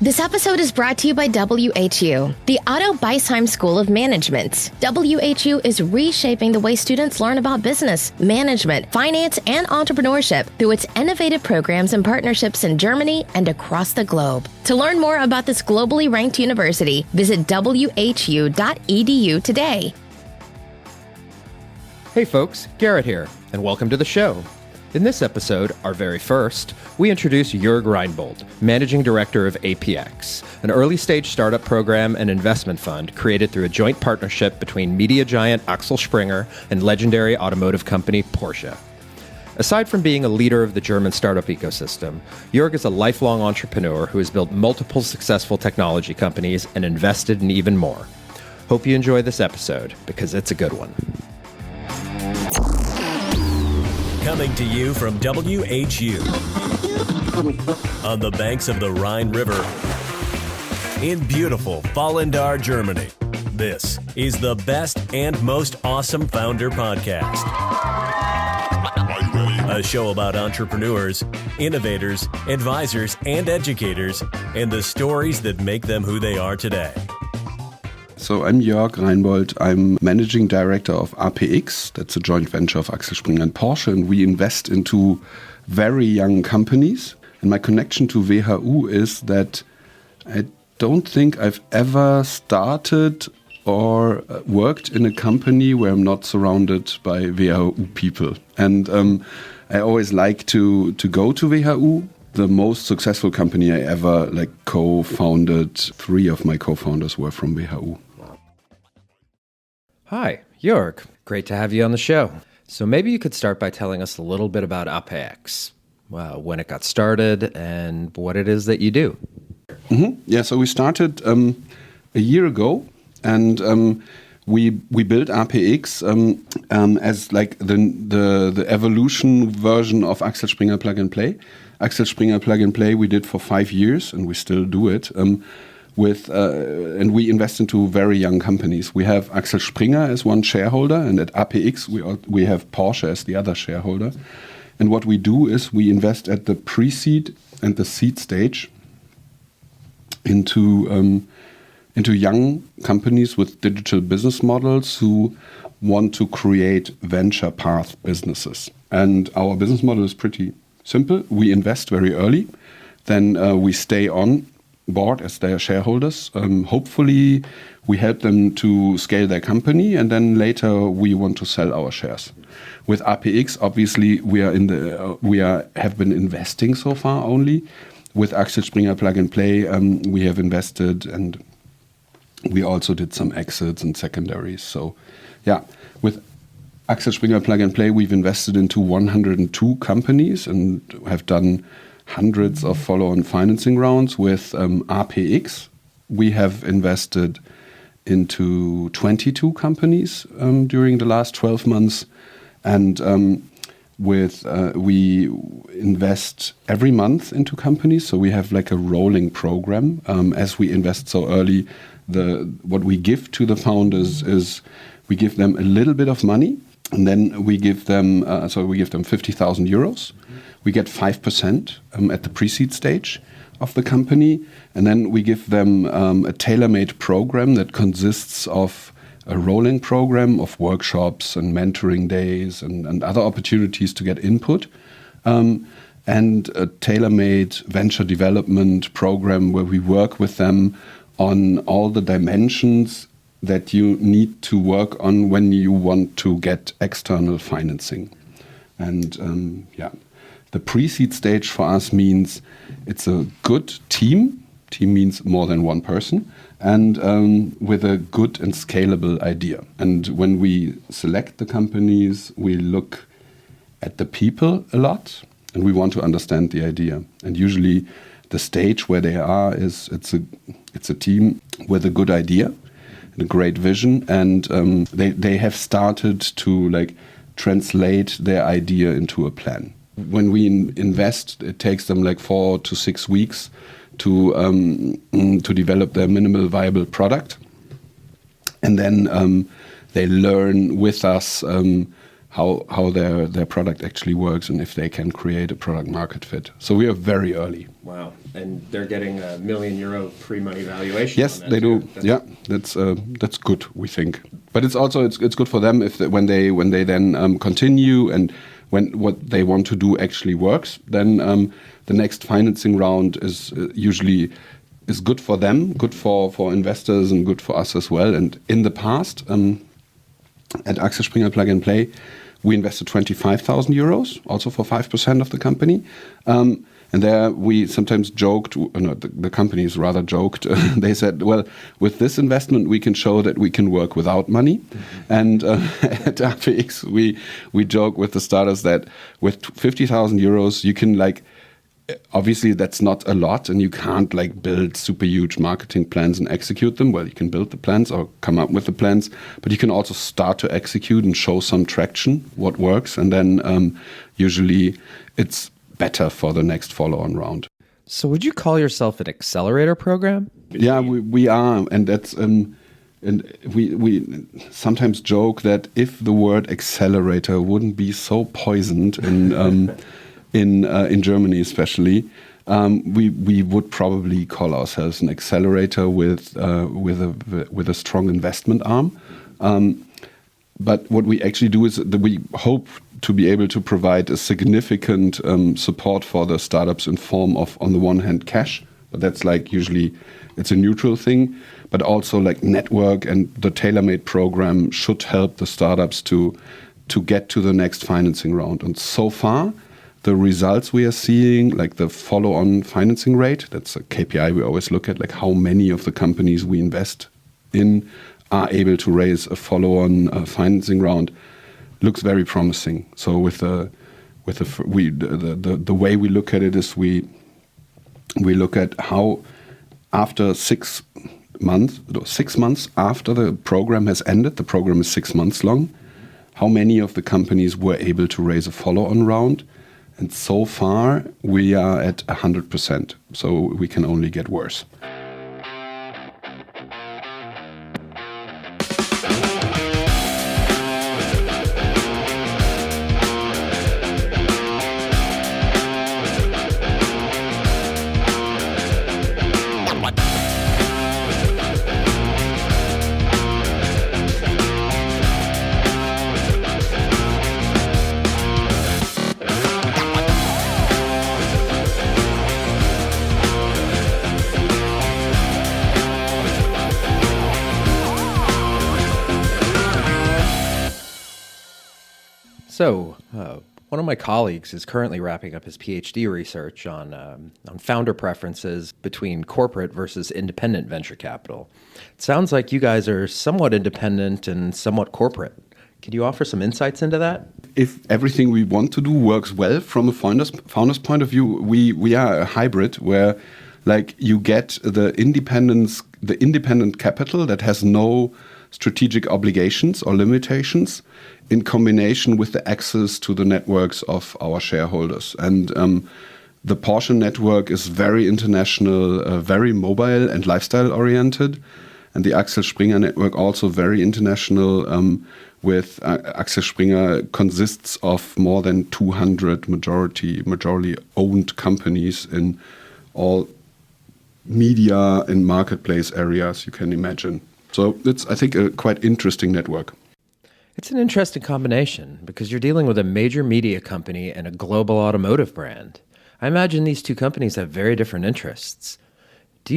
This episode is brought to you by WHU, the Otto Beisheim School of Management. WHU is reshaping the way students learn about business, management, finance, and entrepreneurship through its innovative programs and partnerships in Germany and across the globe. To learn more about this globally ranked university, visit whu.edu today. Hey folks, Gerrit here, and welcome to the show. In this episode, our very first, we introduce Joerg Rheinboldt, Managing Director of APX, an early-stage startup program and investment fund created through a joint partnership between media giant Axel Springer and legendary automotive company Porsche. Aside from being a leader of the German startup ecosystem, Joerg is a lifelong entrepreneur who has built multiple successful technology companies and invested in even more. Hope you enjoy this episode, because it's a good one. Coming to you from WHU on the banks of the Rhine River in beautiful Vallendar, Germany. This is the best and most awesome founder podcast. A show about entrepreneurs, innovators, advisors, and educators, and the stories that make them who they are today. So I'm Joerg Rheinboldt. I'm Managing Director of APX. That's a joint venture of Axel Springer and Porsche. And we invest into very young companies. And my connection to WHU is that I don't think I've ever started or worked in a company where I'm not surrounded by WHU people. And I always like to go to WHU. The most successful company I ever co-founded, 3 of my co-founders were from WHU. Hi, Joerg. Great to have you on the show. So maybe you could start by telling us a little bit about APX, when it got started, and what it is that you do. Mm-hmm. Yeah, so we started a year ago, and we built APX as the evolution version of Axel Springer Plug and Play. Axel Springer Plug and Play we did for 5 years, and we still do it. And we invest into very young companies. We have Axel Springer as one shareholder, and at APX we have Porsche as the other shareholder. And what we do is we invest at the pre-seed and the seed stage into young companies with digital business models who want to create venture path businesses. And our business model is pretty simple. We invest very early, then we stay on board as their shareholders. Hopefully we help them to scale their company, and then later we want to sell our shares. With APX, obviously we have been investing so far only. With Axel Springer Plug and Play, we have invested, and we also did some exits and secondaries. So yeah, with Axel Springer Plug and Play, we've invested into 102 companies and have done hundreds of follow-on financing rounds. With APX, we have invested into 22 companies during the last 12 months. And we invest every month into companies. So we have a rolling program. As we invest so early, what we give to the founders is we give them a little bit of money, and then we give them 50,000 euros. We get 5% at the pre-seed stage of the company, and then we give them a tailor-made program that consists of a rolling program of workshops and mentoring days and other opportunities to get input, and a tailor-made venture development program where we work with them on all the dimensions that you need to work on when you want to get external financing. And the pre-seed stage for us means it's a good team. Team means more than one person, and with a good and scalable idea. And when we select the companies, we look at the people a lot, and we want to understand the idea. And usually the stage where they are is it's a team with a good idea and a great vision, and they have started to translate their idea into a plan. When we invest, it takes them 4 to 6 weeks to develop their minimal viable product, and then they learn with us how their product actually works and if they can create a product market fit. So we are very early. Wow. And they're getting €1 million pre-money valuation. Yes, they do. That's good, we think. But it's also it's good for them when they then continue and when what they want to do actually works. Then the next financing round is usually good for them, good for investors, and good for us as well. And in the past, at Axel Springer Plug and Play, we invested €25,000, also for 5% of the company. And there we sometimes joked, the companies rather joked, they said, well, with this investment, we can show that we can work without money. Mm-hmm. And at APX, we joke with the starters that with €50,000, you can obviously that's not a lot and you can't build super huge marketing plans and execute them. Well, you can build the plans or come up with the plans, but you can also start to execute and show some traction, what works. And then usually it's better for the next follow-on round. So would you call yourself an accelerator program? Yeah, we are. And that's and we sometimes joke that if the word accelerator wouldn't be so poisoned in Germany especially, we would probably call ourselves an accelerator with a strong investment arm. But what we actually do is that we hope to be able to provide a significant support for the startups in form of, on the one hand, cash, but that's usually it's a neutral thing, but also network, and the tailor-made program should help the startups to get to the next financing round. And so far, the results we are seeing, the follow-on financing rate, that's a KPI we always look at, how many of the companies we invest in are able to raise a follow-on financing round, looks very promising. So the way we look at it is we look at how after 6 months after the program has ended, the program is 6 months long, how many of the companies were able to raise a follow-on round. And so far, we are at 100%. So we can only get worse. So, one of my colleagues is currently wrapping up his PhD research on founder preferences between corporate versus independent venture capital. It sounds like you guys are somewhat independent and somewhat corporate. Could you offer some insights into that? If everything we want to do works well from a founder's point of view, we are a hybrid where you get the independent capital that has no strategic obligations or limitations, in combination with the access to the networks of our shareholders. And the Porsche network is very international, very mobile and lifestyle oriented. And the Axel Springer network also very international, with Axel Springer consists of more than 200 majority owned companies in all media and marketplace areas you can imagine. So it's, I think, a quite interesting network. It's an interesting combination because you're dealing with a major media company and a global automotive brand. I imagine these two companies have very different interests. Do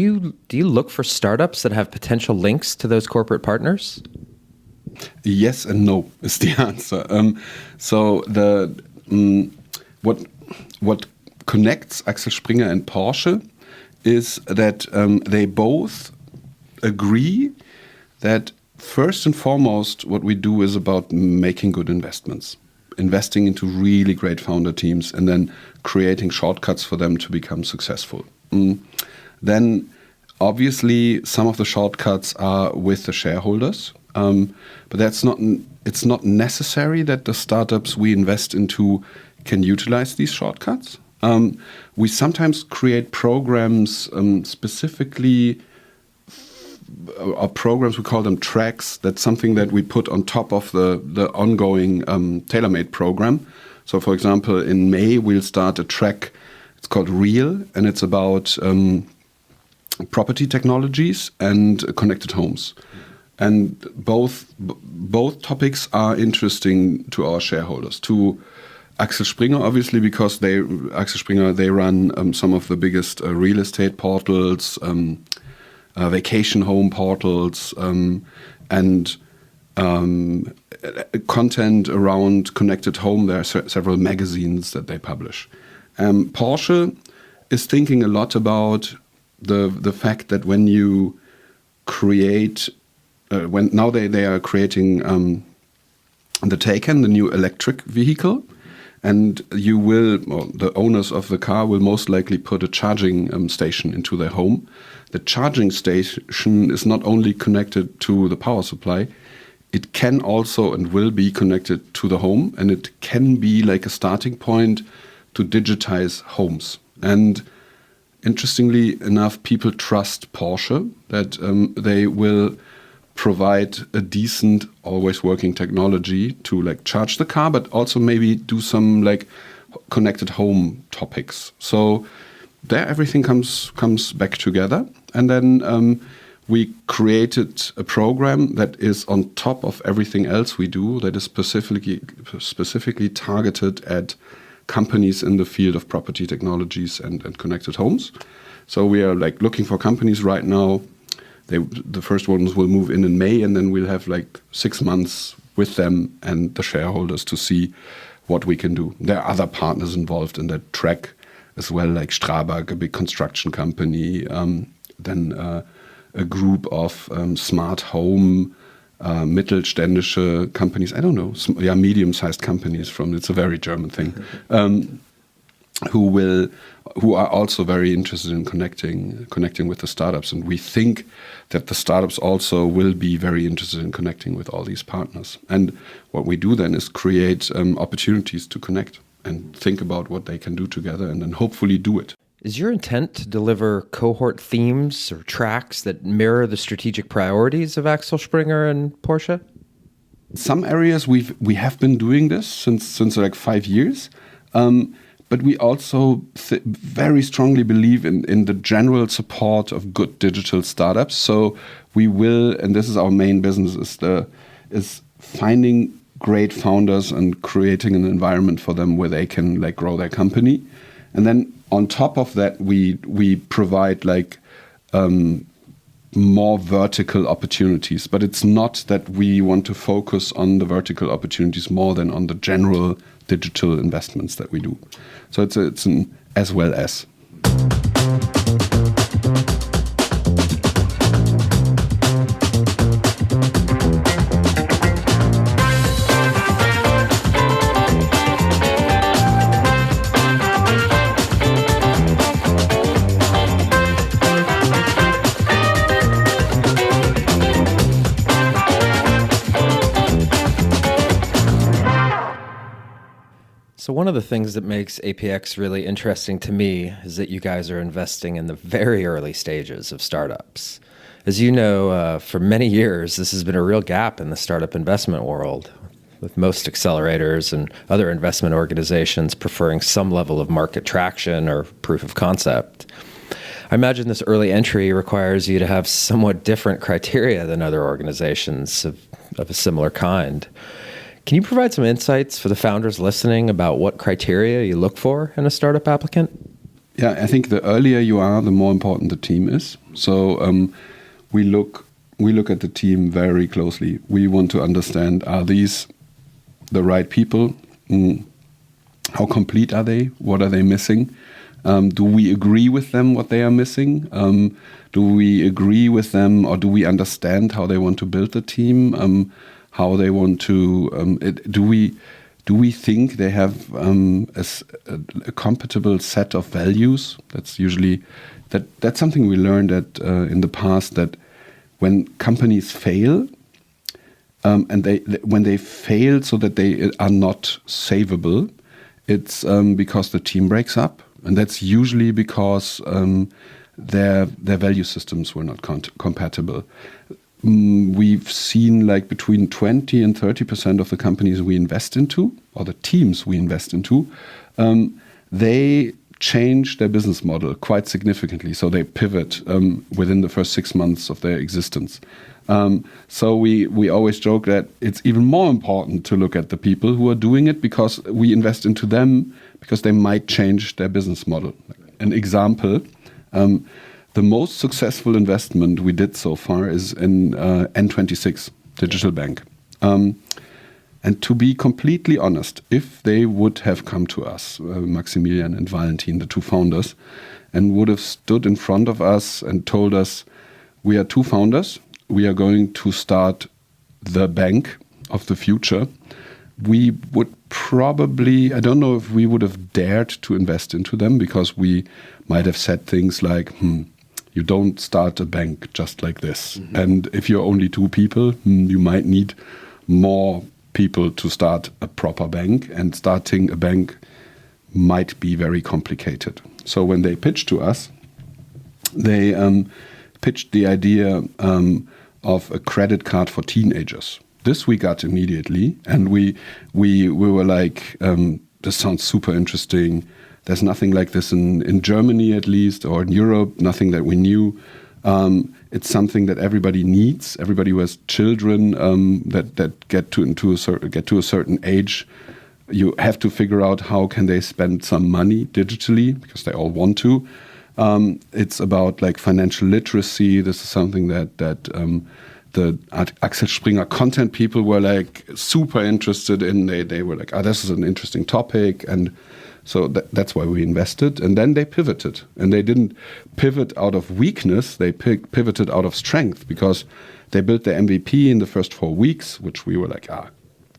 you look for startups that have potential links to those corporate partners? Yes and no is the answer. So what connects Axel Springer and Porsche is that they both agree that first and foremost, what we do is about making good investments, investing into really great founder teams, and then creating shortcuts for them to become successful. Then, obviously, some of the shortcuts are with the shareholders, but it's not necessary that the startups we invest into can utilize these shortcuts. We sometimes create programs specifically our programs, we call them tracks. That's something that we put on top of the ongoing tailor-made program. So, for example, in May, we'll start a track. It's called Real, and it's about property technologies and connected homes. And both topics are interesting to our shareholders. To Axel Springer, obviously, because they run some of the biggest real estate portals, vacation home portals, and content around connected home. There are several magazines that they publish. Porsche is thinking a lot about the fact that when you create, now they are creating the Taycan, the new electric vehicle, and the owners of the car will most likely put a charging station into their home. The charging station is not only connected to the power supply, it can also and will be connected to the home, and it can be like a starting point to digitize homes. And interestingly enough, people trust Porsche that they will provide a decent, always working technology to like charge the car, but also maybe do some like connected home topics. So there, everything comes back together, and then we created a program that is on top of everything else we do, that is specifically targeted at companies in the field of property technologies and connected homes. So we are like looking for companies right now. The first ones will move in May, and then we'll have like 6 months with them and the shareholders to see what we can do. There are other partners involved in that track as well, like Strabag, a big construction company, then a group of smart home, mittelständische companies, I don't know, medium-sized companies it's a very German thing, who are also very interested in connecting with the startups. And we think that the startups also will be very interested in connecting with all these partners. And what we do then is create opportunities to connect and think about what they can do together, and then hopefully do it. Is your intent to deliver cohort themes or tracks that mirror the strategic priorities of Axel Springer and Porsche? Some areas we have been doing this since like 5 years, but we also very strongly believe in the general support of good digital startups. So we will, and this is our main business, is finding great founders and creating an environment for them where they can like grow their company, and then on top of that, we provide like more vertical opportunities. But it's not that we want to focus on the vertical opportunities more than on the general digital investments that we do. So it's an as well as. So one of the things that makes APX really interesting to me is that you guys are investing in the very early stages of startups. As you know, for many years, this has been a real gap in the startup investment world, with most accelerators and other investment organizations preferring some level of market traction or proof of concept. I imagine this early entry requires you to have somewhat different criteria than other organizations of a similar kind. Can you provide some insights for the founders listening about what criteria you look for in a startup applicant? Yeah, I think the earlier you are, the more important the team is. So we look at the team very closely. We want to understand, are these the right people? How complete are they? What are they missing? Do we agree with them what they are missing? Do we agree with them, or do we understand how they want to build the team? How they want to, do we think they have a compatible set of values? That's usually, that's something we learned in the past, that when companies fail, and when they fail so that they are not savable, it's because the team breaks up. And that's usually because their value systems were not compatible. We've seen like between 20 and 30% of the companies we invest into, or the teams we invest into, they change their business model quite significantly. So they pivot within the first 6 months of their existence. So we always joke that it's even more important to look at the people who are doing it, because we invest into them because they might change their business model. An example, the most successful investment we did so far is in N26, digital bank. And to be completely honest, if they would have come to us, Maximilian and Valentin, the two founders, and would have stood in front of us and told us, we are two founders, we are going to start the bank of the future, we would probably, I don't know if we would have dared to invest into them, because we might have said things like, you don't start a bank just like this. Mm-hmm. And if you're only two people, you might need more people to start a proper bank, and starting a bank might be very complicated. So when they pitched to us, they pitched the idea of a credit card for teenagers. This we got immediately, and we were like, this sounds super interesting. There's nothing like this in Germany, at least, or in Europe, nothing that we knew. It's something that everybody needs. Everybody who has children that get to a certain age, you have to figure out how can they spend some money digitally, because they all want to. It's about like financial literacy. This is something that the Axel Springer content people were like super interested in. They were like, this is an interesting topic, and so that's why we invested. And then they pivoted, and they didn't pivot out of weakness. They pivoted out of strength, because they built their MVP in the first 4 weeks, which we were like,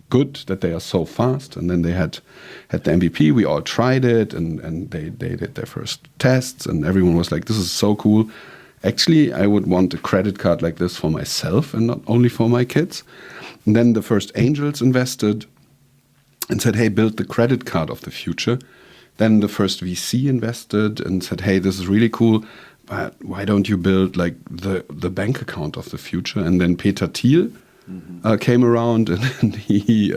good that they are so fast. And then they had the MVP. We all tried it, and they did their first tests, and everyone was like, this is so cool. Actually, I would want a credit card like this for myself and not only for my kids. And then the first angels invested and said, hey, build the credit card of the future. Then the first VC invested and said, hey, this is really cool, but why don't you build like the bank account of the future? And then Peter Thiel came around, and he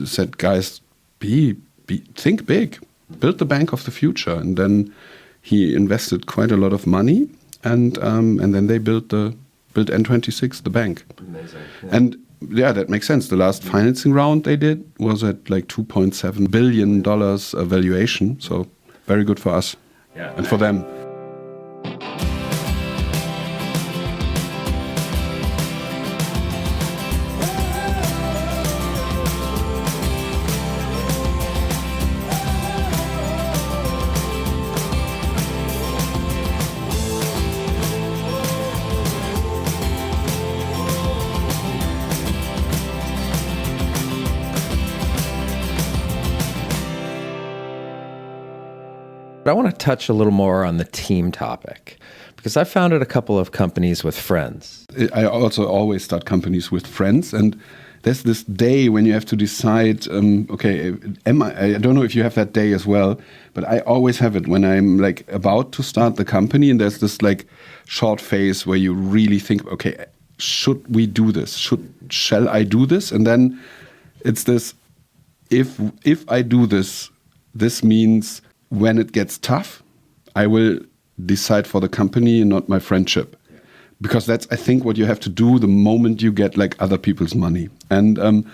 said, guys, think big, build the bank of the future. And then he invested quite a lot of money, and then they built N26, the bank. Amazing. Yeah. And yeah, that makes sense. The last financing round they did was at like $2.7 billion valuation. So very good for us and for them. But I want to touch a little more on the team topic, because I founded a couple of companies with friends. I also always start companies with friends, and there's this day when you have to decide, I don't know if you have that day as well, but I always have it when I'm like about to start the company, and there's this like short phase where you really think, okay, should we do this? Shall I do this? And then it's this, if I do this, this means when it gets tough, I will decide for the company and not my friendship. Because that's, I think, what you have to do the moment you get like other people's money. And I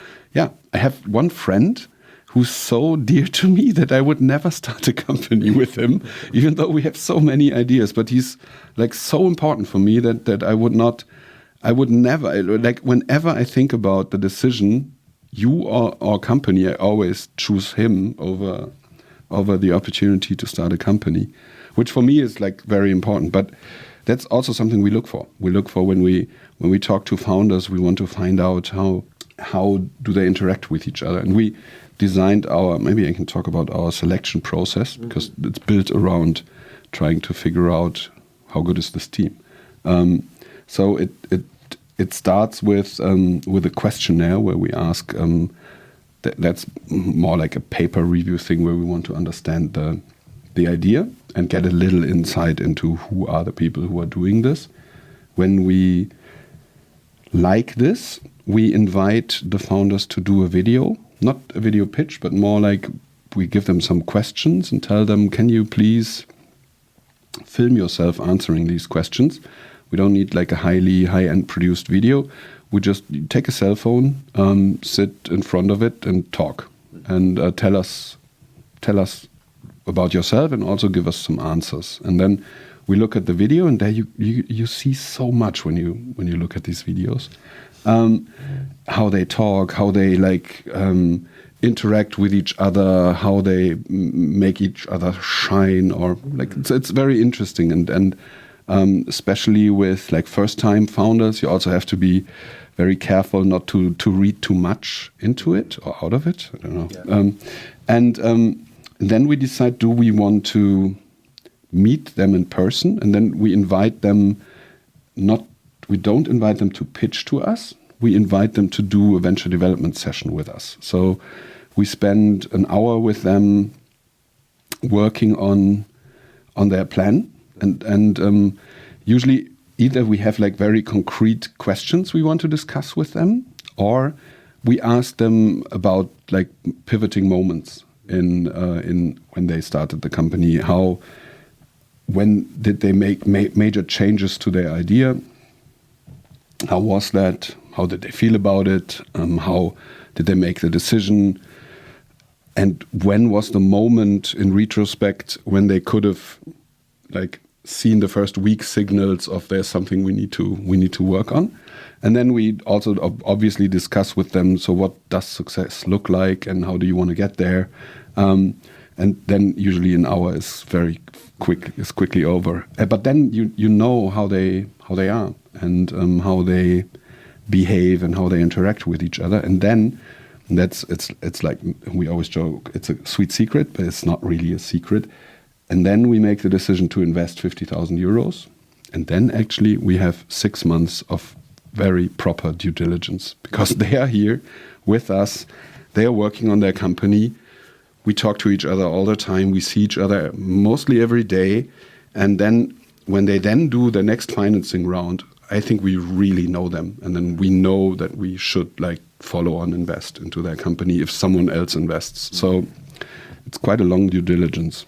have one friend who's so dear to me that I would never start a company with him, even though we have so many ideas. But he's like so important for me that I would never, like whenever I think about the decision, you or our company, I always choose him over the opportunity to start a company, which for me is like very important. But that's also something we look for. We look for when we talk to founders, we want to find out how do they interact with each other. And we designed maybe I can talk about our selection process, because it's built around trying to figure out how good is this team. So it starts with a questionnaire where we ask. That's more like a paper review thing where we want to understand the idea and get a little insight into who are the people who are doing this. When we like this, we invite the founders to do a video, not a video pitch, but more like we give them some questions and tell them, can you please film yourself answering these questions? We don't need like a high-end produced video. We just take a cell phone, sit in front of it and talk and tell us about yourself and also give us some answers. And then we look at the video, and there you see so much when you look at these videos. How they talk, how they interact with each other, how they make each other shine, or it's very interesting. And especially with first-time founders, you also have to be very careful not to read too much into it or out of it. I don't know. Yeah. Then we decide, do we want to meet them in person? And then we invite them, we don't invite them to pitch to us. We invite them to do a venture development session with us. So we spend an hour with them working on their plan. And usually either we have very concrete questions we want to discuss with them, or we ask them about pivoting moments in when they started the company. When did they make major changes to their idea? How was that? How did they feel about it? How did they make the decision? And when was the moment in retrospect when they could have seen the first weak signals of there's something we need to work on? And then we also obviously discuss with them, so what does success look like and how do you want to get there? And then usually an hour is quickly over. But then you know how they are and how they behave and how they interact with each other. And then it's like we always joke, it's a sweet secret, but it's not really a secret. And then we make the decision to invest 50,000 euros. And then actually we have 6 months of very proper due diligence, because they are here with us. They are working on their company. We talk to each other all the time. We see each other mostly every day. And then when they then do the next financing round, I think we really know them. And then we know that we should follow on invest into their company if someone else invests. So it's quite a long due diligence.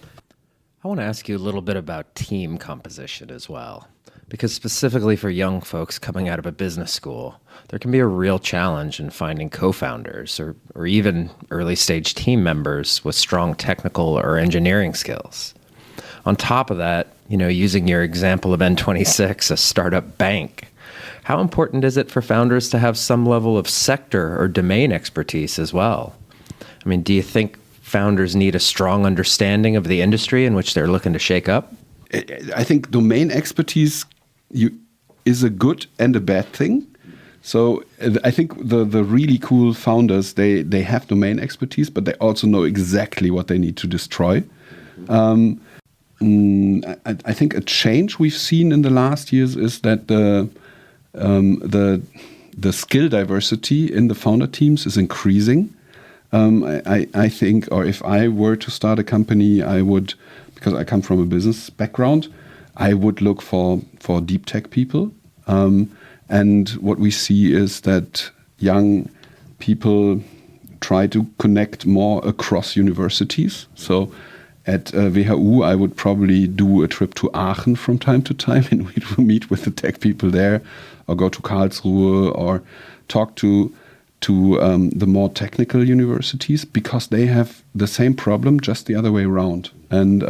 I want to ask you a little bit about team composition as well, because specifically for young folks coming out of a business school, there can be a real challenge in finding co-founders or even early stage team members with strong technical or engineering skills. On top of that, using your example of N26, a startup bank, how important is it for founders to have some level of sector or domain expertise as well? I mean, do you think founders need a strong understanding of the industry in which they're looking to shake up? I think domain expertise is a good and a bad thing. So I think the really cool founders, they have domain expertise, but they also know exactly what they need to destroy. I think a change we've seen in the last years is that the skill diversity in the founder teams is increasing. I think, or if I were to start a company, I would, because I come from a business background, I would look for deep tech people. And what we see is that young people try to connect more across universities. So at WHU, I would probably do a trip to Aachen from time to time and we'd meet with the tech people there, or go to Karlsruhe, or talk to the more technical universities, because they have the same problem, just the other way around. And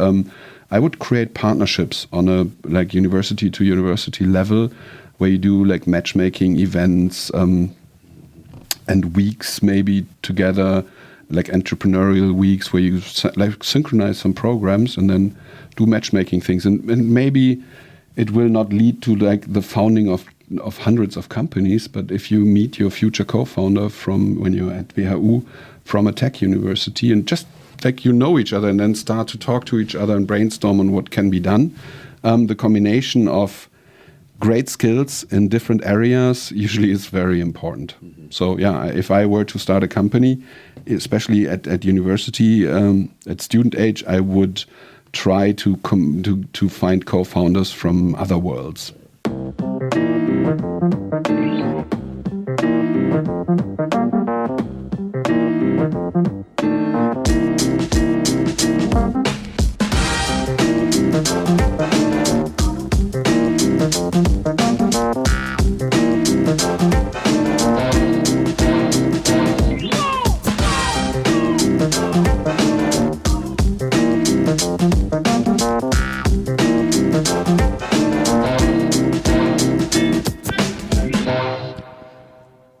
I would create partnerships on a university to university level, where you do matchmaking events and weeks maybe together, entrepreneurial weeks, where you synchronize some programs and then do matchmaking things. And maybe it will not lead to the founding of hundreds of companies, but if you meet your future co-founder from when you're at WHU from a tech university, and just each other and then start to talk to each other and brainstorm on what can be done, the combination of great skills in different areas usually is very important. Mm-hmm. So yeah, if I were to start a company, especially at university, at student age, I would try to find co-founders from other worlds.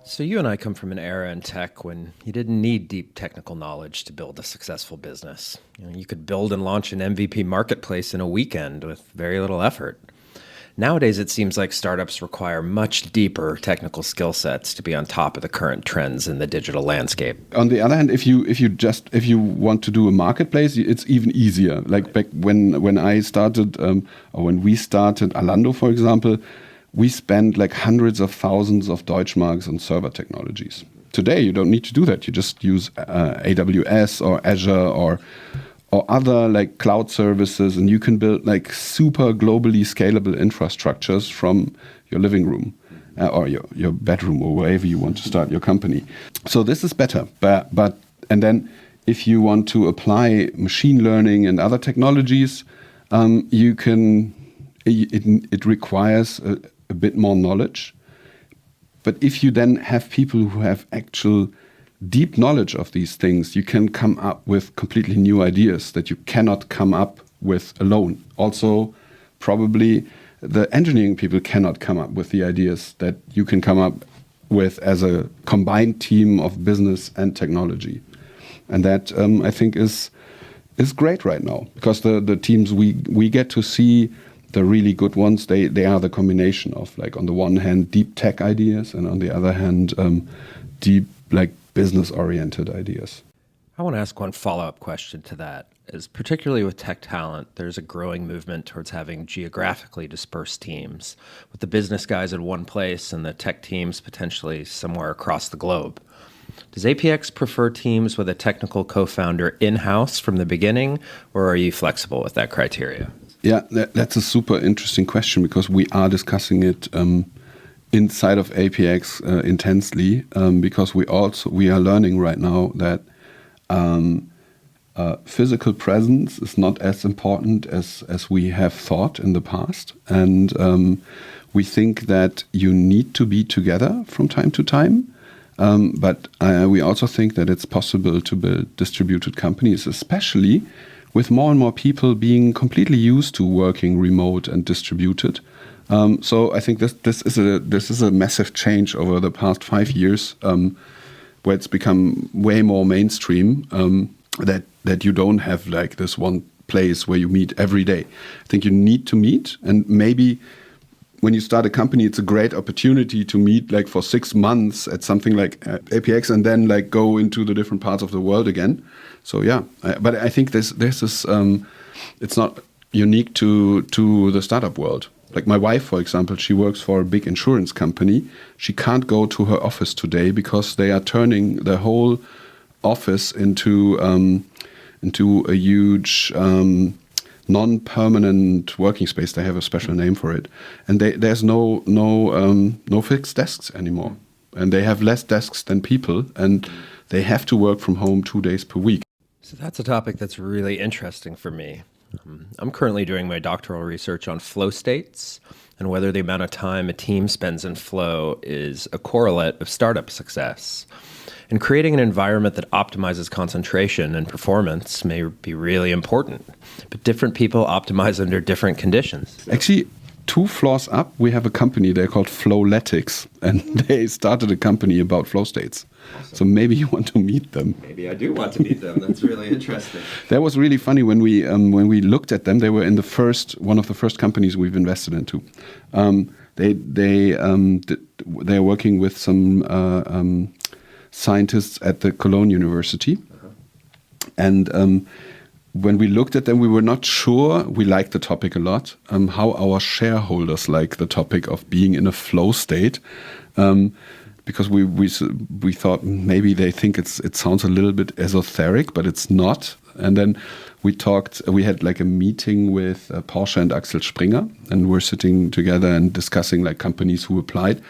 So you and I come from an era in tech when you didn't need deep technical knowledge to build a successful business. You could build and launch an MVP marketplace in a weekend with very little effort. Nowadays, it seems like startups require much deeper technical skill sets to be on top of the current trends in the digital landscape. On the other hand, if you want to do a marketplace, it's even easier. Like back when I started, or when we started Alando, for example, we spent like hundreds of thousands of Deutschmarks on server technologies. Today, you don't need to do that. You just use AWS or Azure or other like cloud services, and you can build like super globally scalable infrastructures from your living room or your bedroom or wherever you want to start your company. So this is better. But and then if you want to apply machine learning and other technologies, you can. It requires a bit more knowledge. But if you then have people who have actual deep knowledge of these things, you can come up with completely new ideas that you cannot come up with alone. Also, probably the engineering people cannot come up with the ideas that you can come up with as a combined team of business and technology. And that, I think, is great right now, because the teams we get to see, the really good ones, they are the combination of, like, on the one hand, deep tech ideas, and on the other hand, deep, like, business-oriented ideas. I want to ask one follow-up question to that. Is particularly with tech talent, there's a growing movement towards having geographically dispersed teams, with the business guys in one place and the tech teams potentially somewhere across the globe. Does APX prefer teams with a technical co-founder in-house from the beginning, or are you flexible with that criteria? Yeah, that's a super interesting question, because we are discussing it inside of APX intensely, because we are learning right now that physical presence is not as important as we have thought in the past, and we think that you need to be together from time to time. But we also think that it's possible to build distributed companies, especially with more and more people being completely used to working remote and distributed. So I think this is a massive change over the past 5 years, where it's become way more mainstream, that you don't have like this one place where you meet every day. I think you need to meet, and maybe when you start a company, it's a great opportunity to meet like for 6 months at something like APX, and then like go into the different parts of the world again. So yeah, but I think this is it's not unique to the startup world. Like my wife, for example, she works for a big insurance company. She can't go to her office today because they are turning the whole office into a huge non-permanent working space. They have a special name for it, and there's no fixed desks anymore, and they have less desks than people, and they have to work from home 2 days per week. So that's a topic that's really interesting for me. I'm currently doing my doctoral research on flow states and whether the amount of time a team spends in flow is a correlate of startup success. And creating an environment that optimizes concentration and performance may be really important, but different people optimize under different conditions. Actually, 2 floors up, we have a company, they're called Flowletics, and they started a company about flow states. Awesome. So maybe you want to meet them. Maybe I do want to meet them. That's really interesting. That was really funny when we looked at them. They were in one of the first companies we've invested into. They're working with some scientists at the Cologne University, and when we looked at them, we were not sure. We liked the topic a lot. How our shareholders like the topic of being in a flow state, because we thought maybe they think it sounds a little bit esoteric, but it's not. And then we had like a meeting with Porsche and Axel Springer, and we're sitting together and discussing like companies who applied.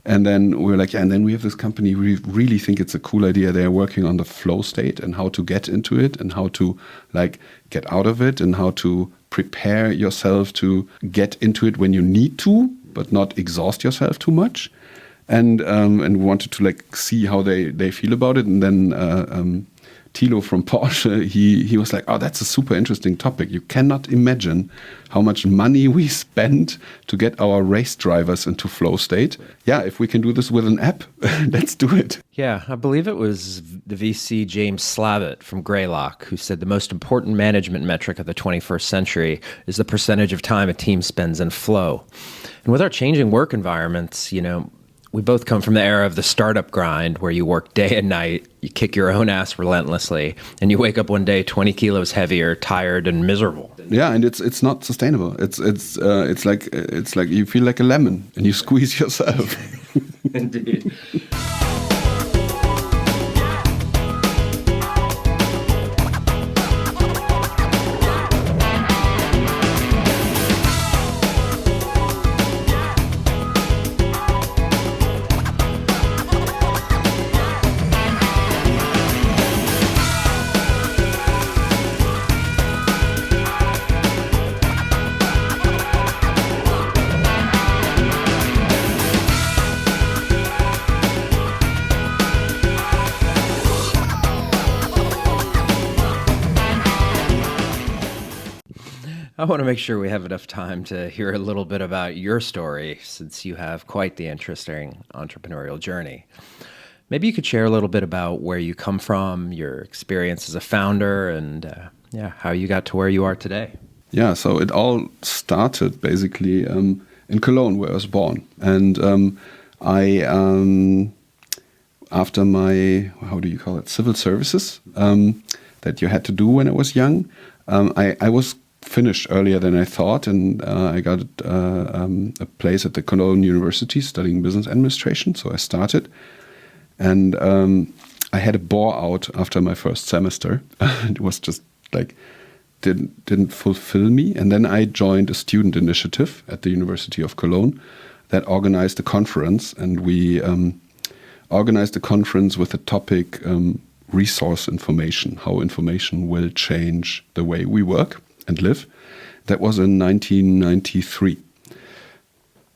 And then we were like, yeah, and then we have this company, we really think it's a cool idea. They're working on the flow state and how to get into it and how to like get out of it and how to prepare yourself to get into it when you need to, but not exhaust yourself too much. And we wanted to like see how they feel about it. And then Thilo from Porsche, he was like, oh, that's a super interesting topic. You cannot imagine how much money we spend to get our race drivers into flow state. Yeah, if we can do this with an app, let's do it. Yeah, I believe it was the VC James Slavitt from Greylock who said the most important management metric of the 21st century is the percentage of time a team spends in flow. And with our changing work environments, we both come from the era of the startup grind where you work day and night, you kick your own ass relentlessly, and you wake up one day 20 kilos heavier, tired and miserable. Yeah, and it's not sustainable. It's like you feel like a lemon and you squeeze yourself. Indeed. I want to make sure we have enough time to hear a little bit about your story, since you have quite the interesting entrepreneurial journey. Maybe you could share a little bit about where you come from, your experience as a founder, and how you got to where you are today. Yeah, so it all started basically in Cologne, where I was born. And after my, civil services that you had to do when I was young, I was finished earlier than I thought, and I got a place at the Cologne University studying business administration. So I started, and I had a bore out after my first semester. It was just like didn't fulfill me. And then I joined a student initiative at the University of Cologne that organized a conference, and we organized a conference with the topic resource information, how information will change the way we work and live. That was in 1993.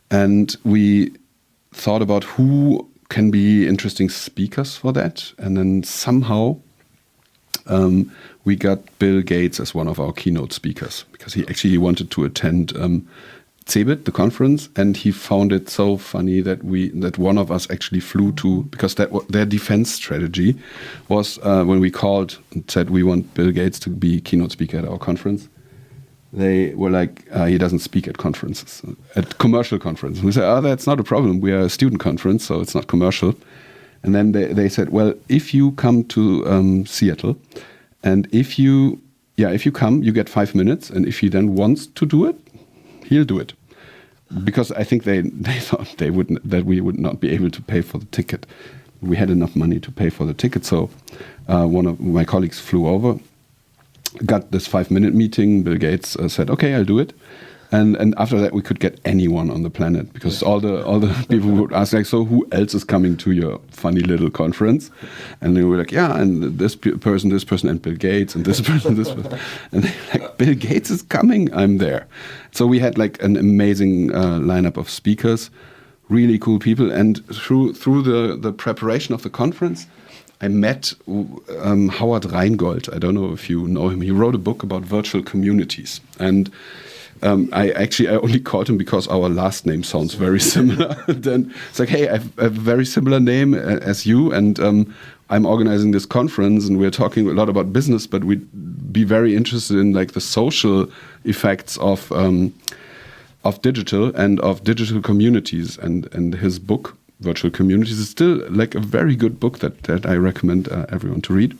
And we thought about who can be interesting speakers for that. And then somehow we got Bill Gates as one of our keynote speakers, because he wanted to attend CeBIT, the conference, and he found it so funny that one of us actually flew to, because their defense strategy was when we called and said we want Bill Gates to be keynote speaker at our conference. They were like, he doesn't speak at conferences, at commercial conferences. We said, oh, that's not a problem. We are a student conference, so it's not commercial. And then they said, well, if you come to Seattle, and if you come, you get 5 minutes, and if he then wants to do it, he'll do it. Because I think they thought that we would not be able to pay for the ticket. We had enough money to pay for the ticket, so one of my colleagues flew over, got this 5-minute meeting. Bill Gates said, okay, I'll do it. And after that, we could get anyone on the planet, because all the people would ask, like, so who else is coming to your funny little conference? And they were like, yeah, and this person, and Bill Gates, and this person, this person. And they're like, Bill Gates is coming, I'm there. So we had like an amazing lineup of speakers, really cool people. And through the preparation of the conference, I met Joerg Rheinboldt. I don't know if you know him. He wrote a book about virtual communities. And I only called him because our last name sounds very similar. Then it's like, hey, I have a very similar name as you, and I'm organizing this conference, and we're talking a lot about business, but we'd be very interested in like the social effects of digital and of digital communities. And his book, Virtual Communities, is still like a very good book that I recommend everyone to read.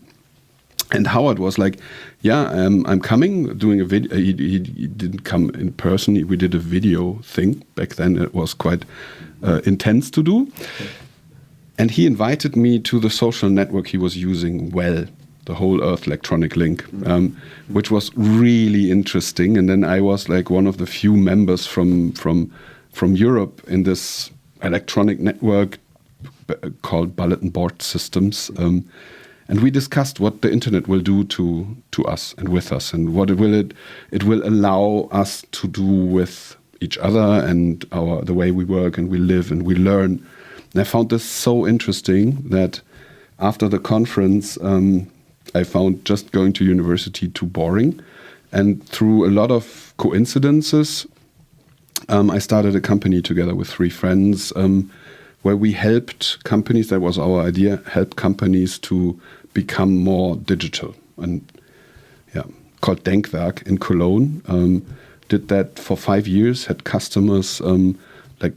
And Howard was like, yeah, I'm coming, doing a video. He didn't come in person. We did a video thing. Back then it was quite intense to do. And he invited me to the social network he was using, Well. the whole Earth electronic link, which was really interesting. And then I was like one of the few members from Europe in this electronic network called Bulletin Board Systems. And we discussed what the internet will do to us and with us, and what it will allow us to do with each other and the way we work and we live and we learn. And I found this so interesting that after the conference, I found just going to university too boring. And through a lot of coincidences, I started a company together with 3 friends where we helped companies, that was our idea, help companies to become more digital. And called Denkwerk in Cologne. Did that for 5 years, had customers, like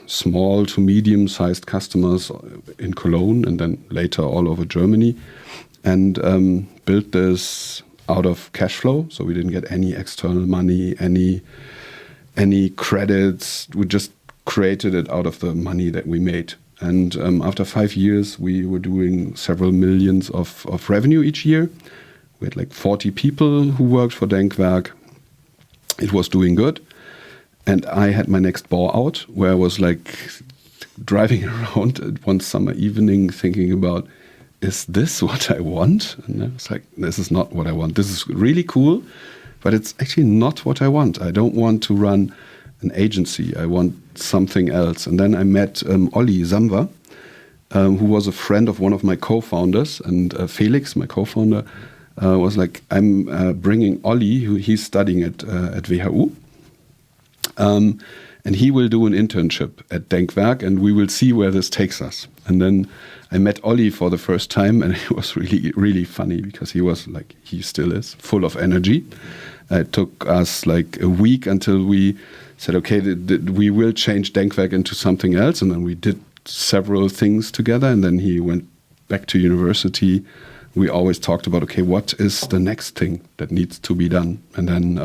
small to medium-sized customers in Cologne and then later all over Germany. And built this out of cash flow. So we didn't get any external money, any credits. We just created it out of the money that we made. And after 5 years, we were doing several millions of revenue each year. We had like 40 people who worked for Denkwerk. It was doing good. And I had my next bore out, where I was like driving around one summer evening thinking about, is this what I want? And I was like, this is not what I want. This is really cool, but it's actually not what I want. I don't want to run an agency. I want something else. And then I met Oliver Samwer, who was a friend of one of my co-founders. And Felix, my co-founder, was like, I'm bringing Olli, who he's studying at WHU. And he will do an internship at Denkwerk, and we will see where this takes us. And then I met Olli for the first time, and it was really, really funny because he was like, he still is, full of energy. It took us like a week until we said, okay, we will change Denkwerk into something else. And then we did several things together, and then he went back to university. We always talked about, okay, what is the next thing that needs to be done? And then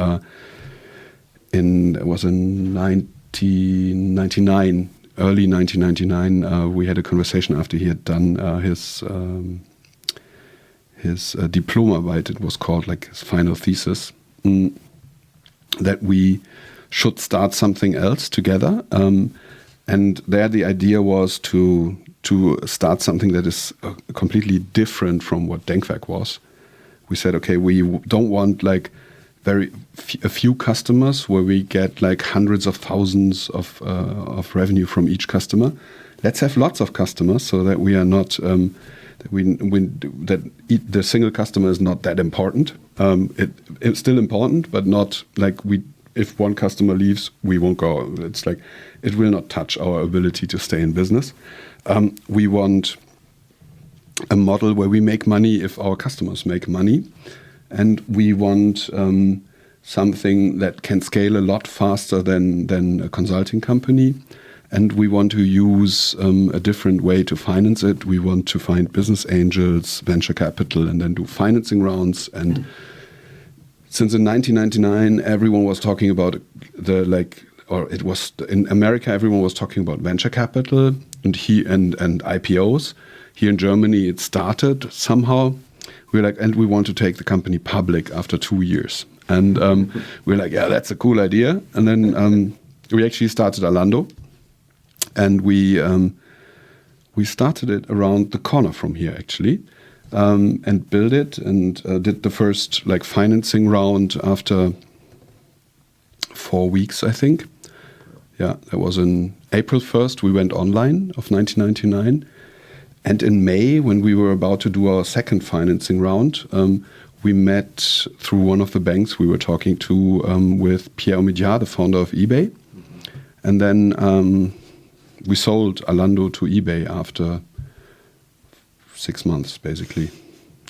it was in 1999, early 1999, we had a conversation after he had done his Diplomarbeit, it was called, like his final thesis, that we should start something else together. And there the idea was to start something that is completely different from what Denkwerk was. We said, okay, we don't want like a few customers where we get like hundreds of thousands of revenue from each customer. Let's have lots of customers so that we are not that the single customer is not that important. It's still important, but not like if one customer leaves, we won't go. It's like it will not touch our ability to stay in business. We want a model where we make money if our customers make money. And we want something that can scale a lot faster than a consulting company. And we want to use a different way to finance it. We want to find business angels, venture capital, and then do financing rounds. And since in 1999, everyone was talking about it was in America, everyone was talking about venture capital and IPOs. Here in Germany, it started somehow. We're like, and we want to take the company public after 2 years. And we're like, yeah, that's a cool idea. And then we actually started Alando. And we started it around the corner from here, actually, and built it and did the first like financing round after 4 weeks, I think. Yeah, that was on April 1st. We went online of 1999. And in May, when we were about to do our second financing round, we met through one of the banks we were talking to with Pierre Omidyar, the founder of eBay. Mm-hmm. And then we sold Alando to eBay after 6 months, basically.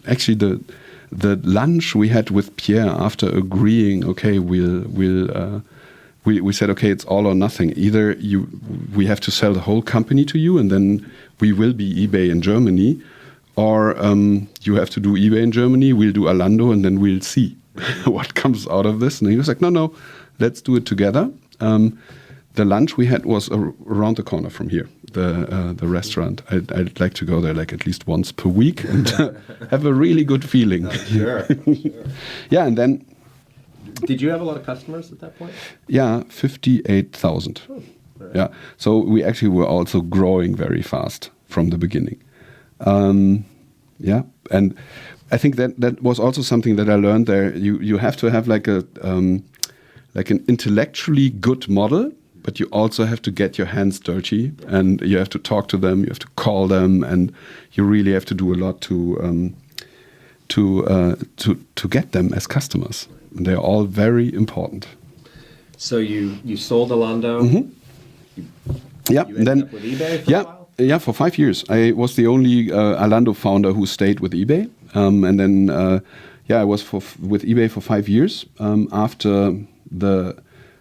Actually, the lunch we had with Pierre after agreeing, okay, we said, okay, it's all or nothing. Either we have to sell the whole company to you, and then we will be eBay in Germany, or you have to do eBay in Germany, we'll do Alando, and then we'll see what comes out of this. And he was like, no, let's do it together. the lunch we had was around the corner from here, the restaurant. I'd like to go there like at least once per week and have a really good feeling. Sure. Yeah, and then... Did you have a lot of customers at that point? Yeah, 58,000. Oh, right. Yeah, so we actually were also growing very fast from the beginning. Yeah, and I think that was also something that I learned there. You have to have like an intellectually good model, but you also have to get your hands dirty, and you have to talk to them, you have to call them, and you really have to do a lot to get them as customers. And they're all very important. So you sold Alando. Mm-hmm. Yeah, You and then ended up with eBay for a while? Yeah, for 5 years. I was the only Alando founder who stayed with eBay. And then, I was with eBay for 5 years. After the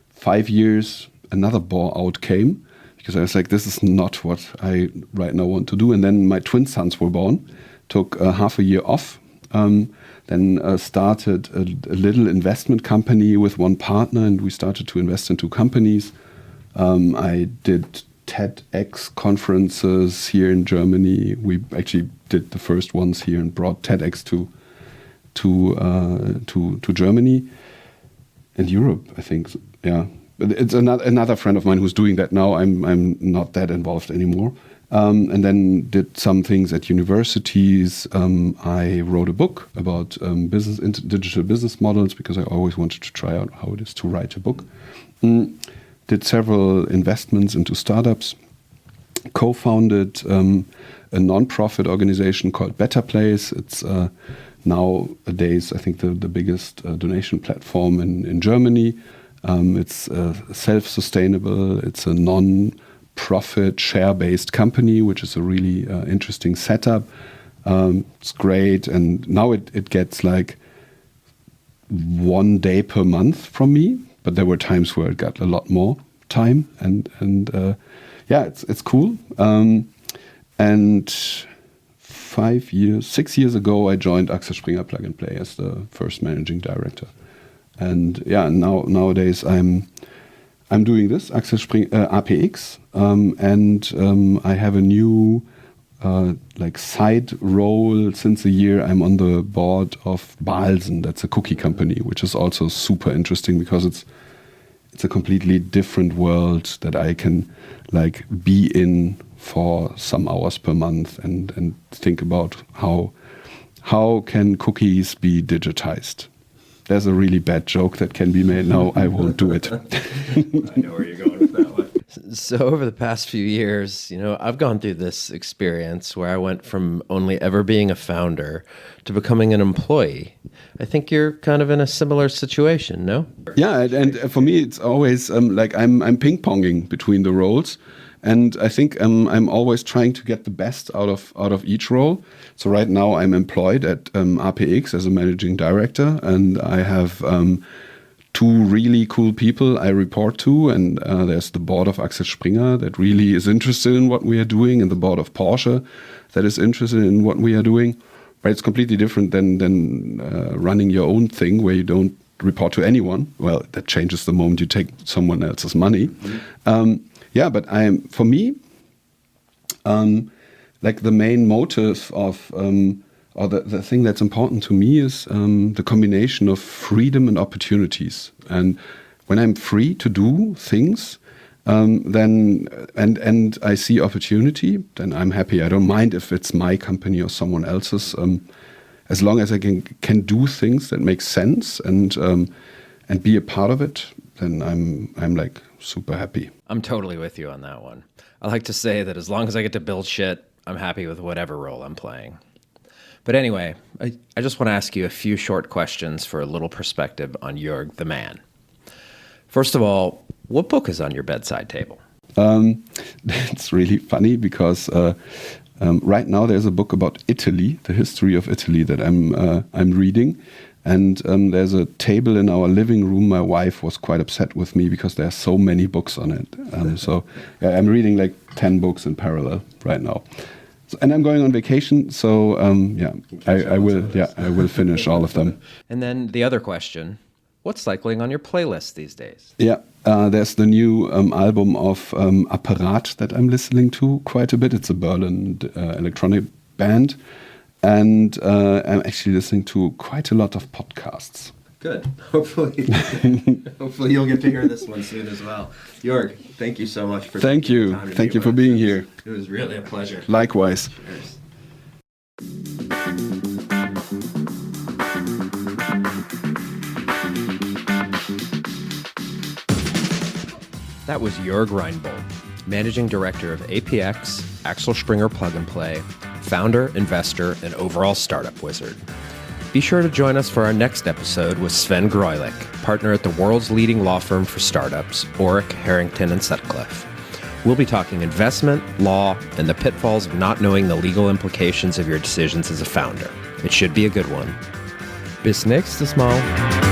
5 years, another bore out came because I was like, this is not what I right now want to do. And then my twin sons were born, took half a year off, then started a little investment company with one partner, and we started to invest into companies. I did TEDx conferences here in Germany. We actually did the first ones here and brought TEDx to Germany and Europe, I think. Yeah, but it's another friend of mine who's doing that now. I'm not that involved anymore. And then did some things at universities. I wrote a book about digital business models because I always wanted to try out how it is to write a book. Did several investments into startups, co-founded a non-profit organization called Betterplace. It's nowadays, I think, the biggest donation platform in Germany. It's self-sustainable. It's a non-profit share-based company, which is a really interesting setup. It's great. And now it gets like 1 day per month from me. But there were times where it got a lot more time, and it's cool. And 6 years ago, I joined Axel Springer Plug and Play as the first managing director. And nowadays I'm doing this Axel Springer APX, and I have a new side role. Since a year, I'm on the board of Balsen. That's a cookie company, which is also super interesting because it's a completely different world that I can be in for some hours per month and think about how can cookies be digitized. There's a really bad joke that can be made now. I won't do it. I know where you're going with that one. So over the past few years, I've gone through this experience where I went from only ever being a founder to becoming an employee. I think you're kind of in a similar situation, no? Yeah, and for me, it's always I'm ping-ponging between the roles. And I think I'm always trying to get the best out of each role. So right now I'm employed at APX as a managing director, and I have 2 really cool people I report to. And there's the board of Axel Springer that really is interested in what we are doing, and the board of Porsche that is interested in what we are doing. But it's completely different than running your own thing where you don't report to anyone. Well, that changes the moment you take someone else's money. Mm-hmm. But for me, the main motive of, or the thing that's important to me is the combination of freedom and opportunities. And when I'm free to do things, then I see opportunity, then I'm happy. I don't mind if it's my company or someone else's, as long as I can do things that make sense and be a part of it. Then I'm super happy. I'm totally with you on that one. I like to say that as long as I get to build shit, I'm happy with whatever role I'm playing. But anyway, I just want to ask you a few short questions for a little perspective on Joerg the man. First of all, what book is on your bedside table? It's really funny because right now there's a book about Italy, the history of Italy, that I'm reading. And there's a table in our living room. My wife was quite upset with me because there are so many books on it. I'm reading 10 books in parallel right now. And I'm going on vacation, so I will finish all of them. And then the other question, What's cycling on your playlist these days? Yeah, there's the new album of Apparat that I'm listening to quite a bit. It's a Berlin electronic band. And I'm actually listening to quite a lot of podcasts. Good. Hopefully you'll get to hear this one soon as well. Joerg, thank you so much for Thank you. Thank you for being here. It was really a pleasure. Likewise. Cheers. That was Joerg Rheinboldt, Managing Director of APX, Axel Springer Plug and Play, founder, investor, and overall startup wizard. Be sure to join us for our next episode with Sven Greulich, partner at the world's leading law firm for startups, Orrick, Harrington, and Sutcliffe. We'll be talking investment, law, and the pitfalls of not knowing the legal implications of your decisions as a founder. It should be a good one. Bis nächstes Mal.